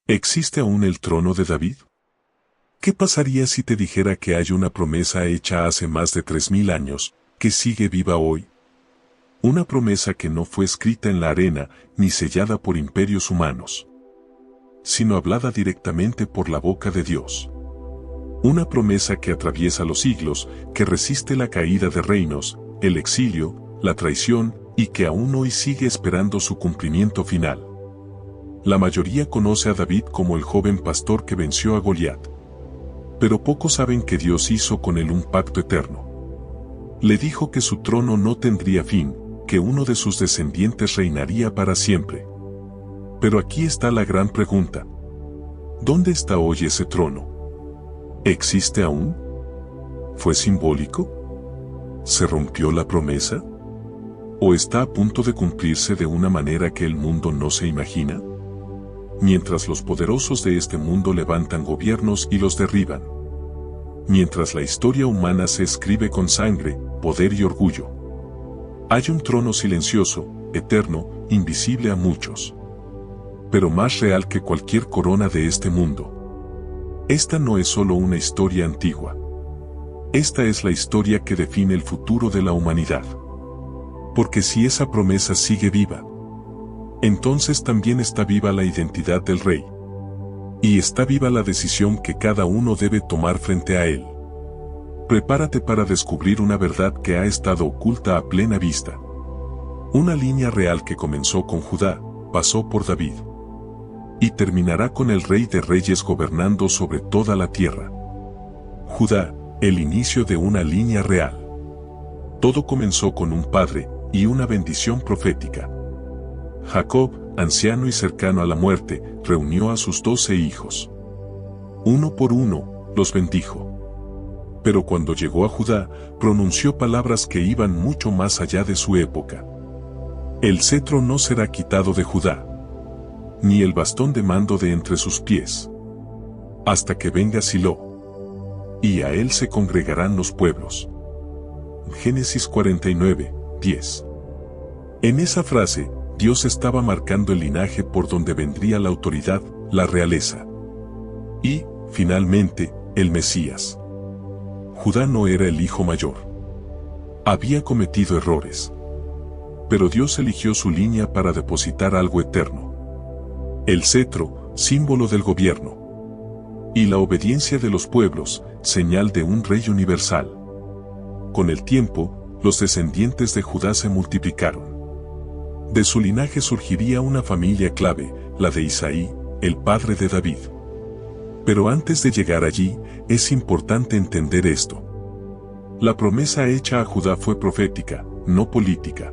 ¿Existe aún el trono de David? ¿Qué pasaría si te dijera que hay una promesa hecha hace más de 3000 años, que sigue viva hoy? Una promesa que no fue escrita en la arena, ni sellada por imperios humanos, sino hablada directamente por la boca de Dios. Una promesa que atraviesa los siglos, que resiste la caída de reinos, el exilio, la traición, y que aún hoy sigue esperando su cumplimiento final. La mayoría conoce a David como el joven pastor que venció a Goliat. Pero pocos saben que Dios hizo con él un pacto eterno. Le dijo que su trono no tendría fin, que uno de sus descendientes reinaría para siempre. Pero aquí está la gran pregunta. ¿Dónde está hoy ese trono? ¿Existe aún? ¿Fue simbólico? ¿Se rompió la promesa? ¿O está a punto de cumplirse de una manera que el mundo no se imagina? Mientras los poderosos de este mundo levantan gobiernos y los derriban. Mientras la historia humana se escribe con sangre, poder y orgullo. Hay un trono silencioso, eterno, invisible a muchos, pero más real que cualquier corona de este mundo. Esta no es solo una historia antigua. Esta es la historia que define el futuro de la humanidad. Porque si esa promesa sigue viva, entonces también está viva la identidad del rey. Y está viva la decisión que cada uno debe tomar frente a él. Prepárate para descubrir una verdad que ha estado oculta a plena vista. Una línea real que comenzó con Judá, pasó por David, y terminará con el Rey de Reyes gobernando sobre toda la tierra. Judá, el inicio de una línea real. Todo comenzó con un padre y una bendición profética. Jacob, anciano y cercano a la muerte, reunió a sus 12 hijos. Uno por uno, los bendijo. Pero cuando llegó a Judá, pronunció palabras que iban mucho más allá de su época. El cetro no será quitado de Judá, ni el bastón de mando de entre sus pies, hasta que venga Silo, y a él se congregarán los pueblos. Génesis 49, 10. En esa frase, Dios estaba marcando el linaje por donde vendría la autoridad, la realeza. Y, finalmente, el Mesías. Judá no era el hijo mayor. Había cometido errores. Pero Dios eligió su línea para depositar algo eterno. El cetro, símbolo del gobierno. Y la obediencia de los pueblos, señal de un rey universal. Con el tiempo, los descendientes de Judá se multiplicaron. De su linaje surgiría una familia clave, la de Isaí, el padre de David. Pero antes de llegar allí, es importante entender esto. La promesa hecha a Judá fue profética, no política.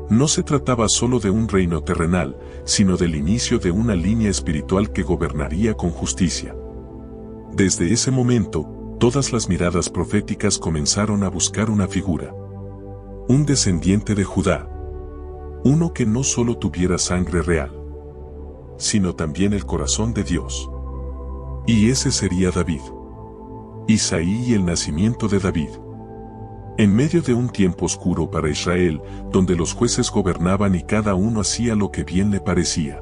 No se trataba solo de un reino terrenal, sino del inicio de una línea espiritual que gobernaría con justicia. Desde ese momento, todas las miradas proféticas comenzaron a buscar una figura. Un descendiente de Judá. Uno que no solo tuviera sangre real, sino también el corazón de Dios. Y ese sería David. Isaí y el nacimiento de David. En medio de un tiempo oscuro para Israel, donde los jueces gobernaban y cada uno hacía lo que bien le parecía,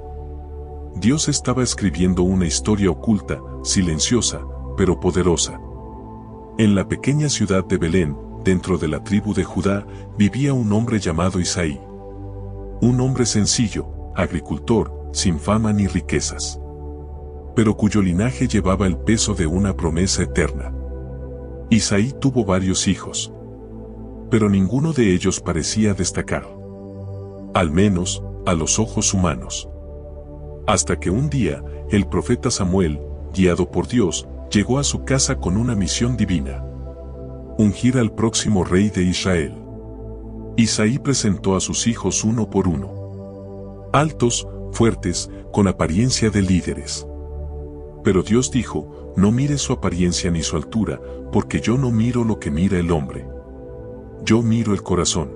Dios estaba escribiendo una historia oculta, silenciosa, pero poderosa. En la pequeña ciudad de Belén, dentro de la tribu de Judá, vivía un hombre llamado Isaí. Un hombre sencillo, agricultor, sin fama ni riquezas, pero cuyo linaje llevaba el peso de una promesa eterna. Isaí tuvo varios hijos, pero ninguno de ellos parecía destacar, al menos, a los ojos humanos. Hasta que un día, el profeta Samuel, guiado por Dios, llegó a su casa con una misión divina: ungir al próximo rey de Israel. Isaí presentó a sus hijos uno por uno. Altos, fuertes, con apariencia de líderes. Pero Dios dijo: no mires su apariencia ni su altura, porque yo no miro lo que mira el hombre. Yo miro el corazón.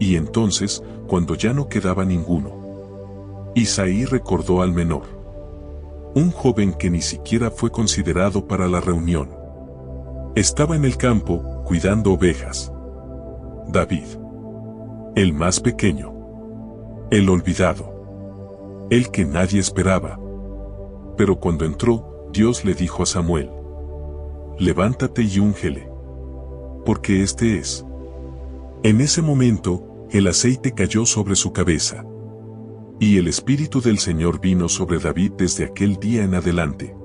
Y entonces, cuando ya no quedaba ninguno, Isaí recordó al menor. Un joven que ni siquiera fue considerado para la reunión. Estaba en el campo, cuidando ovejas. David. El más pequeño. El olvidado. El que nadie esperaba. Pero cuando entró, Dios le dijo a Samuel: levántate y úngele, porque este es. En ese momento, el aceite cayó sobre su cabeza. Y el Espíritu del Señor vino sobre David desde aquel día en adelante.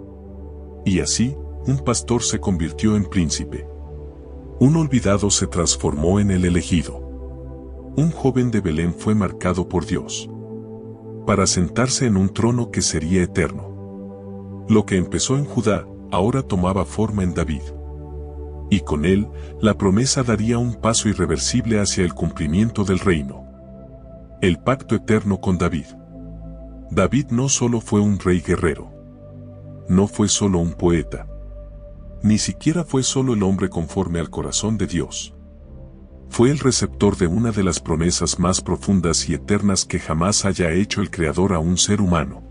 Y así, un pastor se convirtió en príncipe. Un olvidado se transformó en el elegido. Un joven de Belén fue marcado por Dios para sentarse en un trono que sería eterno. Lo que empezó en Judá, ahora tomaba forma en David. Y con él, la promesa daría un paso irreversible hacia el cumplimiento del reino. El pacto eterno con David. David no solo fue un rey guerrero. No fue solo un poeta. Ni siquiera fue solo el hombre conforme al corazón de Dios. Fue el receptor de una de las promesas más profundas y eternas que jamás haya hecho el Creador a un ser humano.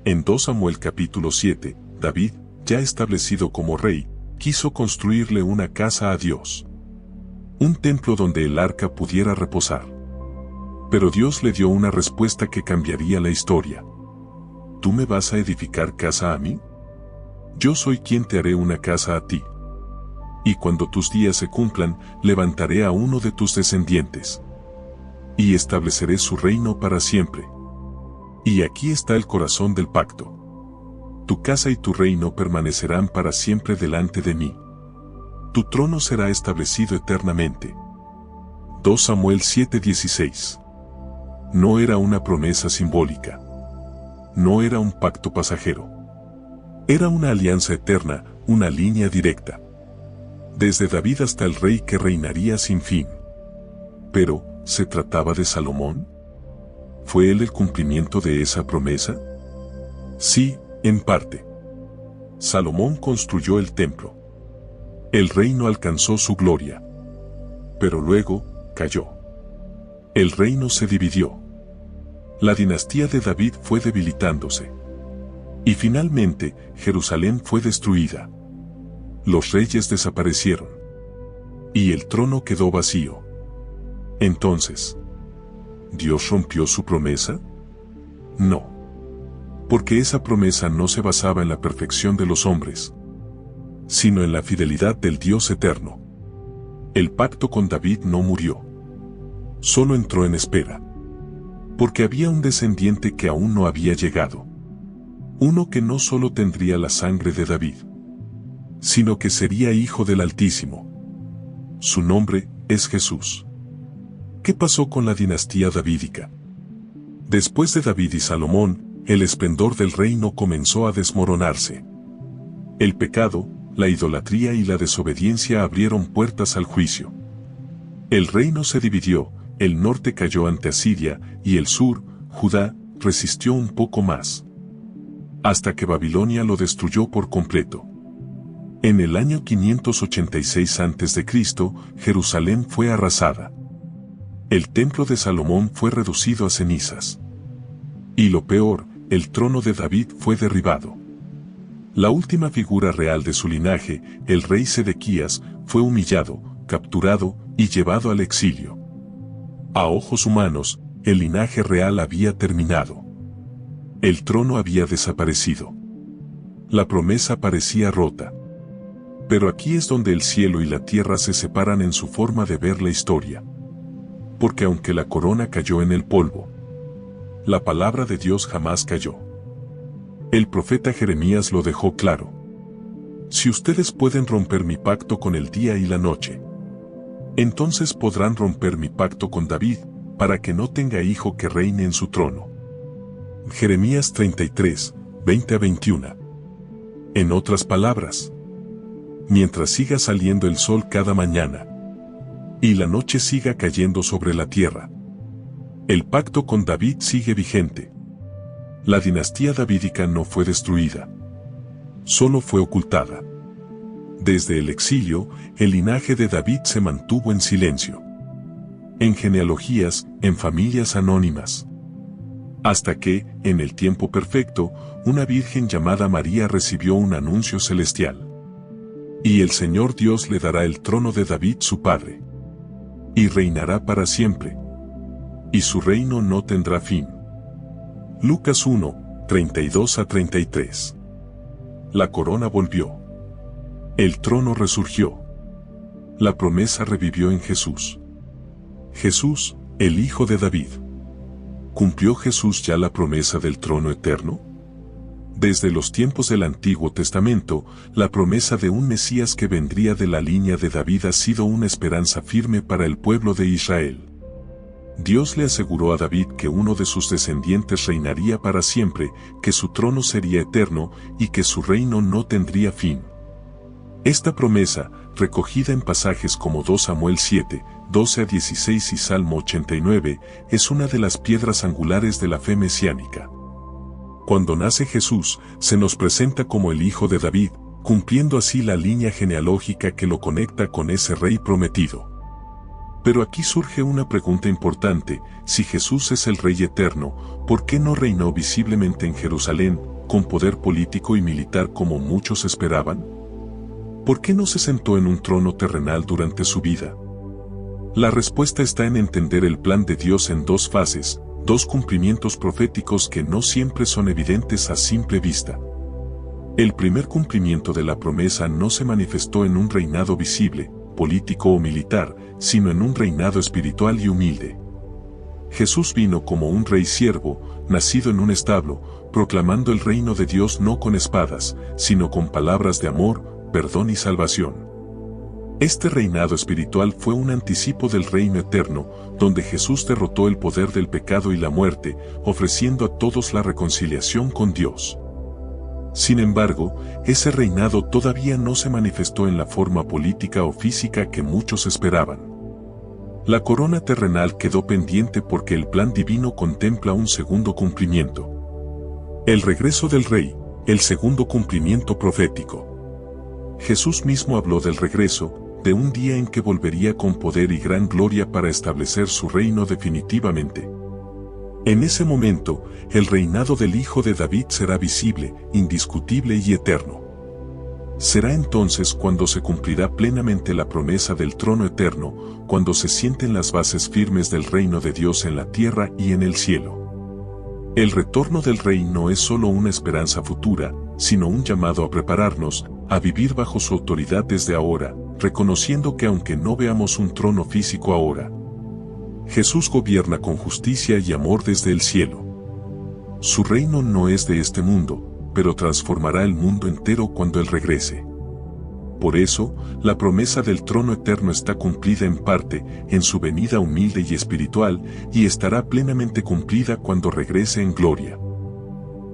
En 2 Samuel capítulo 7, David, ya establecido como rey, quiso construirle una casa a Dios. Un templo donde el arca pudiera reposar. Pero Dios le dio una respuesta que cambiaría la historia. ¿Tú me vas a edificar casa a mí? Yo soy quien te haré una casa a ti. Y cuando tus días se cumplan, levantaré a uno de tus descendientes. Y estableceré su reino para siempre. Y aquí está el corazón del pacto. Tu casa y tu reino permanecerán para siempre delante de mí. Tu trono será establecido eternamente. 2 Samuel 7:16. No era una promesa simbólica. No era un pacto pasajero. Era una alianza eterna, una línea directa. Desde David hasta el rey que reinaría sin fin. Pero, ¿se trataba de Salomón? ¿Fue él el cumplimiento de esa promesa? Sí, en parte. Salomón construyó el templo. El reino alcanzó su gloria. Pero luego, cayó. El reino se dividió. La dinastía de David fue debilitándose. Y finalmente, Jerusalén fue destruida. Los reyes desaparecieron. Y el trono quedó vacío. Entonces, ¿Dios rompió su promesa? No. Porque esa promesa no se basaba en la perfección de los hombres, sino en la fidelidad del Dios eterno. El pacto con David no murió. Solo entró en espera. Porque había un descendiente que aún no había llegado. Uno que no solo tendría la sangre de David, sino que sería hijo del Altísimo. Su nombre es Jesús. ¿Qué pasó con la dinastía davídica? Después de David y Salomón, el esplendor del reino comenzó a desmoronarse. El pecado, la idolatría y la desobediencia abrieron puertas al juicio. El reino se dividió, el norte cayó ante Asiria, y el sur, Judá, resistió un poco más. Hasta que Babilonia lo destruyó por completo. En el año 586 a.C., Jerusalén fue arrasada. El templo de Salomón fue reducido a cenizas. Y lo peor, el trono de David fue derribado. La última figura real de su linaje, el rey Sedequías, fue humillado, capturado y llevado al exilio. A ojos humanos, el linaje real había terminado. El trono había desaparecido. La promesa parecía rota. Pero aquí es donde el cielo y la tierra se separan en su forma de ver la historia. Porque aunque la corona cayó en el polvo, la palabra de Dios jamás cayó. El profeta Jeremías lo dejó claro. Si ustedes pueden romper mi pacto con el día y la noche, entonces podrán romper mi pacto con David, para que no tenga hijo que reine en su trono. Jeremías 33, 20-21. En otras palabras, mientras siga saliendo el sol cada mañana, y la noche siga cayendo sobre la tierra, el pacto con David sigue vigente. La dinastía davídica no fue destruida, solo fue ocultada. Desde el exilio, el linaje de David se mantuvo en silencio. En genealogías, en familias anónimas. Hasta que, en el tiempo perfecto, una virgen llamada María recibió un anuncio celestial. Y el Señor Dios le dará el trono de David su padre. Y reinará para siempre. Y su reino no tendrá fin. Lucas 1, 32 a 33. La corona volvió. El trono resurgió. La promesa revivió en Jesús. Jesús, el Hijo de David. ¿Cumplió Jesús ya la promesa del trono eterno? Desde los tiempos del Antiguo Testamento, la promesa de un Mesías que vendría de la línea de David ha sido una esperanza firme para el pueblo de Israel. Dios le aseguró a David que uno de sus descendientes reinaría para siempre, que su trono sería eterno y que su reino no tendría fin. Esta promesa, recogida en pasajes como 2 Samuel 7, 12 a 16 y Salmo 89, es una de las piedras angulares de la fe mesiánica. Cuando nace Jesús, se nos presenta como el Hijo de David, cumpliendo así la línea genealógica que lo conecta con ese rey prometido. Pero aquí surge una pregunta importante: si Jesús es el Rey eterno, ¿por qué no reinó visiblemente en Jerusalén, con poder político y militar como muchos esperaban? ¿Por qué no se sentó en un trono terrenal durante su vida? La respuesta está en entender el plan de Dios en dos fases, dos cumplimientos proféticos que no siempre son evidentes a simple vista. El primer cumplimiento de la promesa no se manifestó en un reinado visible, político o militar, sino en un reinado espiritual y humilde. Jesús vino como un rey siervo, nacido en un establo, proclamando el reino de Dios no con espadas, sino con palabras de amor, perdón y salvación. Este reinado espiritual fue un anticipo del reino eterno, donde Jesús derrotó el poder del pecado y la muerte, ofreciendo a todos la reconciliación con Dios. Sin embargo, ese reinado todavía no se manifestó en la forma política o física que muchos esperaban. La corona terrenal quedó pendiente porque el plan divino contempla un segundo cumplimiento. El regreso del Rey, el segundo cumplimiento profético. Jesús mismo habló del regreso, de un día en que volvería con poder y gran gloria para establecer su reino definitivamente. En ese momento, el reinado del Hijo de David será visible, indiscutible y eterno. Será entonces cuando se cumplirá plenamente la promesa del trono eterno, cuando se sienten las bases firmes del reino de Dios en la tierra y en el cielo. El retorno del Rey no es solo una esperanza futura, sino un llamado a prepararnos, a vivir bajo su autoridad desde ahora, reconociendo que aunque no veamos un trono físico ahora, Jesús gobierna con justicia y amor desde el cielo. Su reino no es de este mundo, pero transformará el mundo entero cuando Él regrese. Por eso, la promesa del trono eterno está cumplida en parte, en su venida humilde y espiritual, y estará plenamente cumplida cuando regrese en gloria.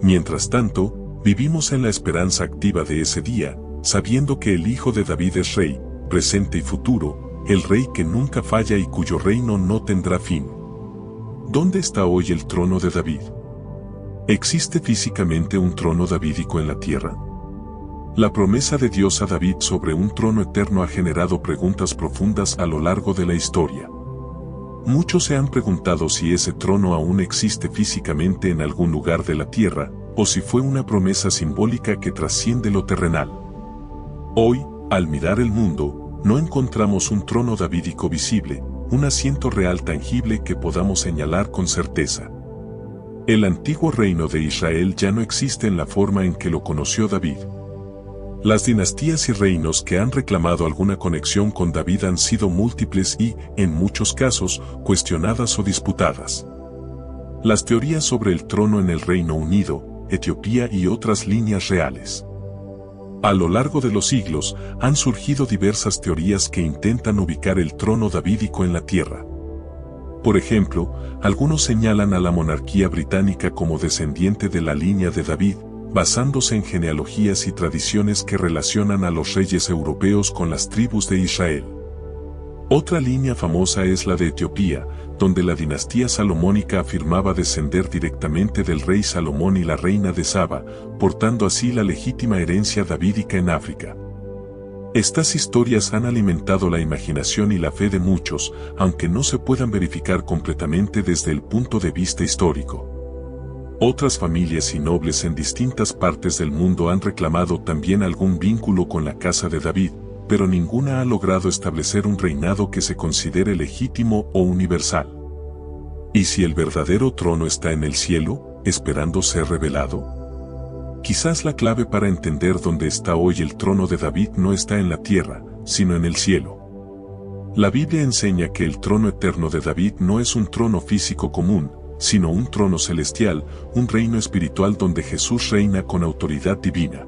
Mientras tanto, vivimos en la esperanza activa de ese día, sabiendo que el Hijo de David es Rey, presente y futuro, el Rey que nunca falla y cuyo reino no tendrá fin. ¿Dónde está hoy el trono de David? ¿Existe físicamente un trono davídico en la tierra? La promesa de Dios a David sobre un trono eterno ha generado preguntas profundas a lo largo de la historia. Muchos se han preguntado si ese trono aún existe físicamente en algún lugar de la tierra, o si fue una promesa simbólica que trasciende lo terrenal. Hoy, al mirar el mundo, no encontramos un trono davídico visible, un asiento real tangible que podamos señalar con certeza. El antiguo reino de Israel ya no existe en la forma en que lo conoció David. Las dinastías y reinos que han reclamado alguna conexión con David han sido múltiples y, en muchos casos, cuestionadas o disputadas. Las teorías sobre el trono en el Reino Unido, Etiopía y otras líneas reales. A lo largo de los siglos, han surgido diversas teorías que intentan ubicar el trono davídico en la tierra. Por ejemplo, algunos señalan a la monarquía británica como descendiente de la línea de David, basándose en genealogías y tradiciones que relacionan a los reyes europeos con las tribus de Israel. Otra línea famosa es la de Etiopía, donde la dinastía salomónica afirmaba descender directamente del rey Salomón y la reina de Saba, portando así la legítima herencia davídica en África. Estas historias han alimentado la imaginación y la fe de muchos, aunque no se puedan verificar completamente desde el punto de vista histórico. Otras familias y nobles en distintas partes del mundo han reclamado también algún vínculo con la casa de David, pero ninguna ha logrado establecer un reinado que se considere legítimo o universal. ¿Y si el verdadero trono está en el cielo? esperando ser revelado? Quizás la clave para entender dónde está hoy el trono de David no está en la tierra, sino en el cielo. La Biblia enseña que el trono eterno de David no es un trono físico común, sino un trono celestial, un reino espiritual donde Jesús reina con autoridad divina.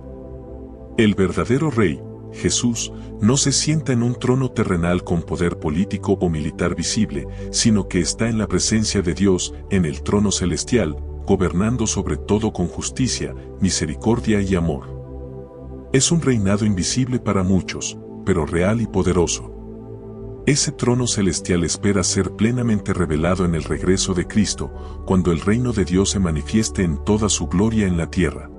El verdadero rey, Jesús, no se sienta en un trono terrenal con poder político o militar visible, sino que está en la presencia de Dios, en el trono celestial, gobernando sobre todo con justicia, misericordia y amor. Es un reinado invisible para muchos, pero real y poderoso. Ese trono celestial espera ser plenamente revelado en el regreso de Cristo, cuando el reino de Dios se manifieste en toda su gloria en la tierra.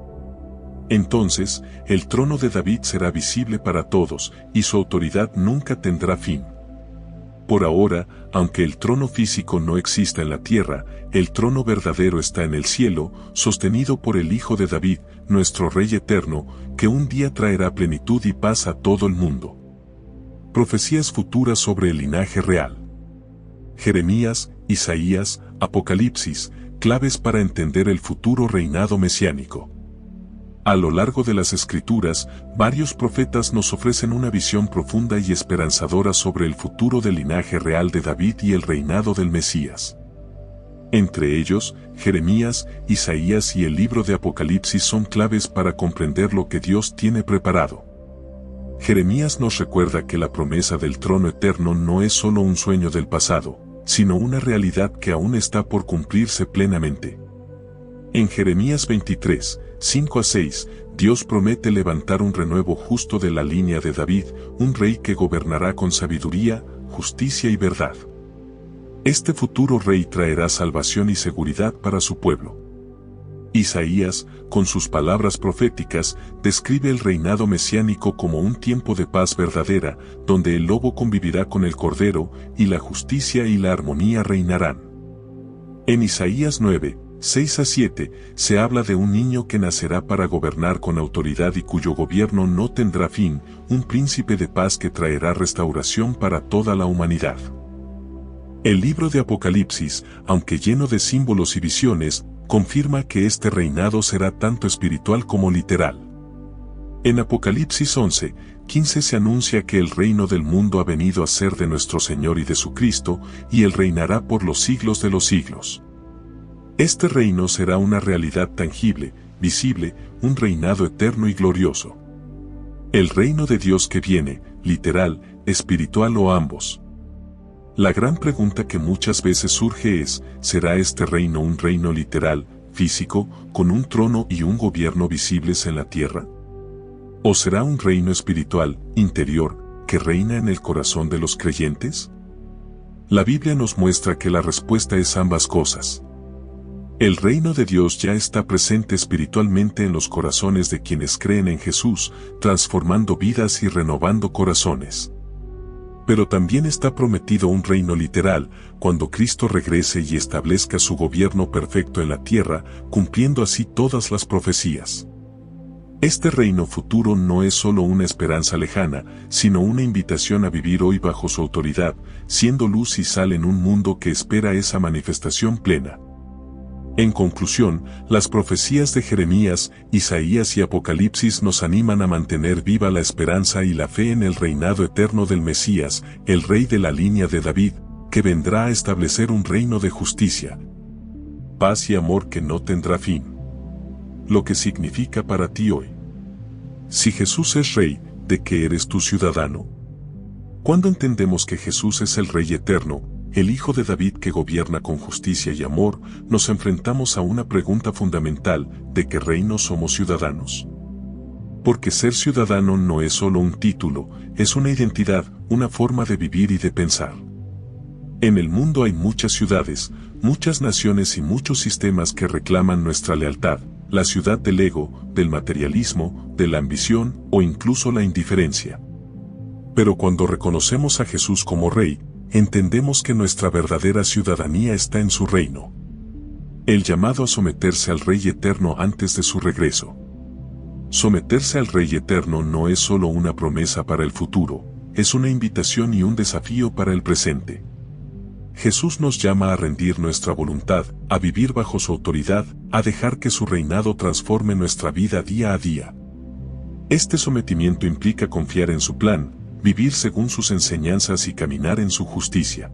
Entonces, el trono de David será visible para todos, y su autoridad nunca tendrá fin. Por ahora, aunque el trono físico no exista en la tierra, el trono verdadero está en el cielo, sostenido por el Hijo de David, nuestro Rey eterno, que un día traerá plenitud y paz a todo el mundo. Profecías futuras sobre el linaje real. Jeremías, Isaías, Apocalipsis, claves para entender el futuro reinado mesiánico. A lo largo de las Escrituras, varios profetas nos ofrecen una visión profunda y esperanzadora sobre el futuro del linaje real de David y el reinado del Mesías. Entre ellos, Jeremías, Isaías y el libro de Apocalipsis son claves para comprender lo que Dios tiene preparado. Jeremías nos recuerda que la promesa del trono eterno no es solo un sueño del pasado, sino una realidad que aún está por cumplirse plenamente. En Jeremías 23, 5-6, Dios promete levantar un renuevo justo de la línea de David, un rey que gobernará con sabiduría, justicia y verdad. Este futuro rey traerá salvación y seguridad para su pueblo. Isaías, con sus palabras proféticas, describe el reinado mesiánico como un tiempo de paz verdadera, donde el lobo convivirá con el cordero, y la justicia y la armonía reinarán. En Isaías 9, 6-7, se habla de un niño que nacerá para gobernar con autoridad y cuyo gobierno no tendrá fin, un príncipe de paz que traerá restauración para toda la humanidad. El libro de Apocalipsis, aunque lleno de símbolos y visiones, confirma que este reinado será tanto espiritual como literal. En Apocalipsis 11, 15 se anuncia que el reino del mundo ha venido a ser de nuestro Señor y de su Cristo, y Él reinará por los siglos de los siglos. Este reino será una realidad tangible, visible, un reinado eterno y glorioso. El reino de Dios que viene, literal, espiritual o ambos. La gran pregunta que muchas veces surge es, ¿será este reino un reino literal, físico, con un trono y un gobierno visibles en la tierra? ¿O será un reino espiritual, interior, que reina en el corazón de los creyentes? La Biblia nos muestra que la respuesta es ambas cosas. El reino de Dios ya está presente espiritualmente en los corazones de quienes creen en Jesús, transformando vidas y renovando corazones. Pero también está prometido un reino literal, cuando Cristo regrese y establezca su gobierno perfecto en la tierra, cumpliendo así todas las profecías. Este reino futuro no es solo una esperanza lejana, sino una invitación a vivir hoy bajo su autoridad, siendo luz y sal en un mundo que espera esa manifestación plena. En conclusión, las profecías de Jeremías, Isaías y Apocalipsis nos animan a mantener viva la esperanza y la fe en el reinado eterno del Mesías, el rey de la línea de David, que vendrá a establecer un reino de justicia, paz y amor que no tendrá fin. Lo que significa para ti hoy. Si Jesús es rey, ¿de qué eres tu ciudadano? Cuando entendemos que Jesús es el Rey eterno, el Hijo de David que gobierna con justicia y amor, nos enfrentamos a una pregunta fundamental: ¿de qué reino somos ciudadanos? Porque ser ciudadano no es solo un título, es una identidad, una forma de vivir y de pensar. En el mundo hay muchas ciudades, muchas naciones y muchos sistemas que reclaman nuestra lealtad, la ciudad del ego, del materialismo, de la ambición o incluso la indiferencia. Pero cuando reconocemos a Jesús como Rey, entendemos que nuestra verdadera ciudadanía está en su reino. El llamado a someterse al Rey eterno antes de su regreso. Someterse al Rey eterno no es solo una promesa para el futuro, es una invitación y un desafío para el presente. Jesús nos llama a rendir nuestra voluntad, a vivir bajo su autoridad, a dejar que su reinado transforme nuestra vida día a día. Este sometimiento implica confiar en su plan, vivir según sus enseñanzas y caminar en su justicia.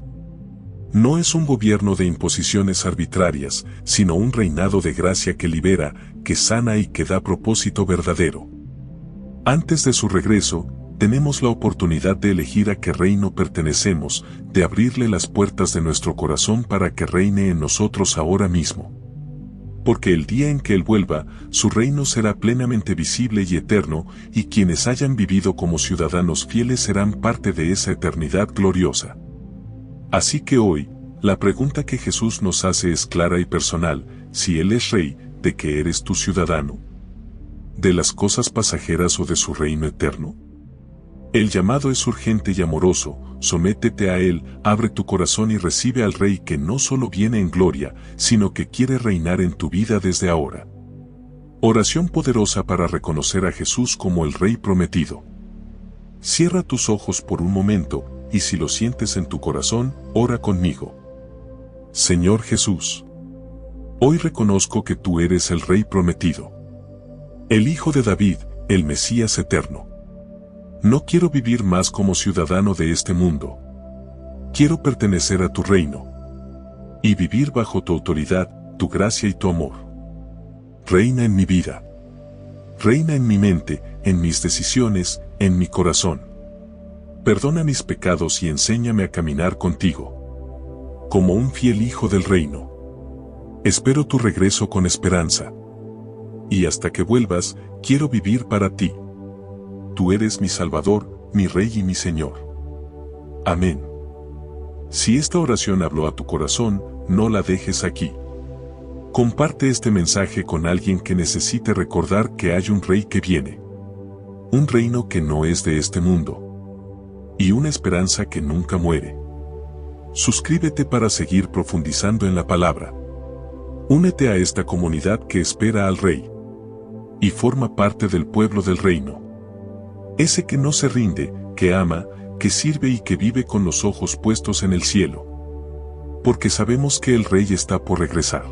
No es un gobierno de imposiciones arbitrarias, sino un reinado de gracia que libera, que sana y que da propósito verdadero. Antes de su regreso, tenemos la oportunidad de elegir a qué reino pertenecemos, de abrirle las puertas de nuestro corazón para que reine en nosotros ahora mismo. Porque el día en que Él vuelva, su reino será plenamente visible y eterno, y quienes hayan vivido como ciudadanos fieles serán parte de esa eternidad gloriosa. Así que hoy, la pregunta que Jesús nos hace es clara y personal: si Él es Rey, ¿de qué eres tu ciudadano? ¿De las cosas pasajeras o de su reino eterno? El llamado es urgente y amoroso: sométete a Él, abre tu corazón y recibe al Rey que no solo viene en gloria, sino que quiere reinar en tu vida desde ahora. Oración poderosa para reconocer a Jesús como el Rey prometido. Cierra tus ojos por un momento, y si lo sientes en tu corazón, ora conmigo. Señor Jesús, hoy reconozco que tú eres el Rey prometido, el Hijo de David, el Mesías eterno. No quiero vivir más como ciudadano de este mundo. Quiero pertenecer a tu reino y vivir bajo tu autoridad, tu gracia y tu amor. Reina en mi vida. Reina en mi mente, en mis decisiones, en mi corazón. Perdona mis pecados y enséñame a caminar contigo, como un fiel hijo del reino. Espero tu regreso con esperanza. Y hasta que vuelvas, quiero vivir para ti. Tú eres mi Salvador, mi Rey y mi Señor. Amén. Si esta oración habló a tu corazón, no la dejes aquí. Comparte este mensaje con alguien que necesite recordar que hay un Rey que viene. Un reino que no es de este mundo. Y una esperanza que nunca muere. Suscríbete para seguir profundizando en la palabra. Únete a esta comunidad que espera al Rey. Y forma parte del pueblo del reino. Ese que no se rinde, que ama, que sirve y que vive con los ojos puestos en el cielo. Porque sabemos que el Rey está por regresar.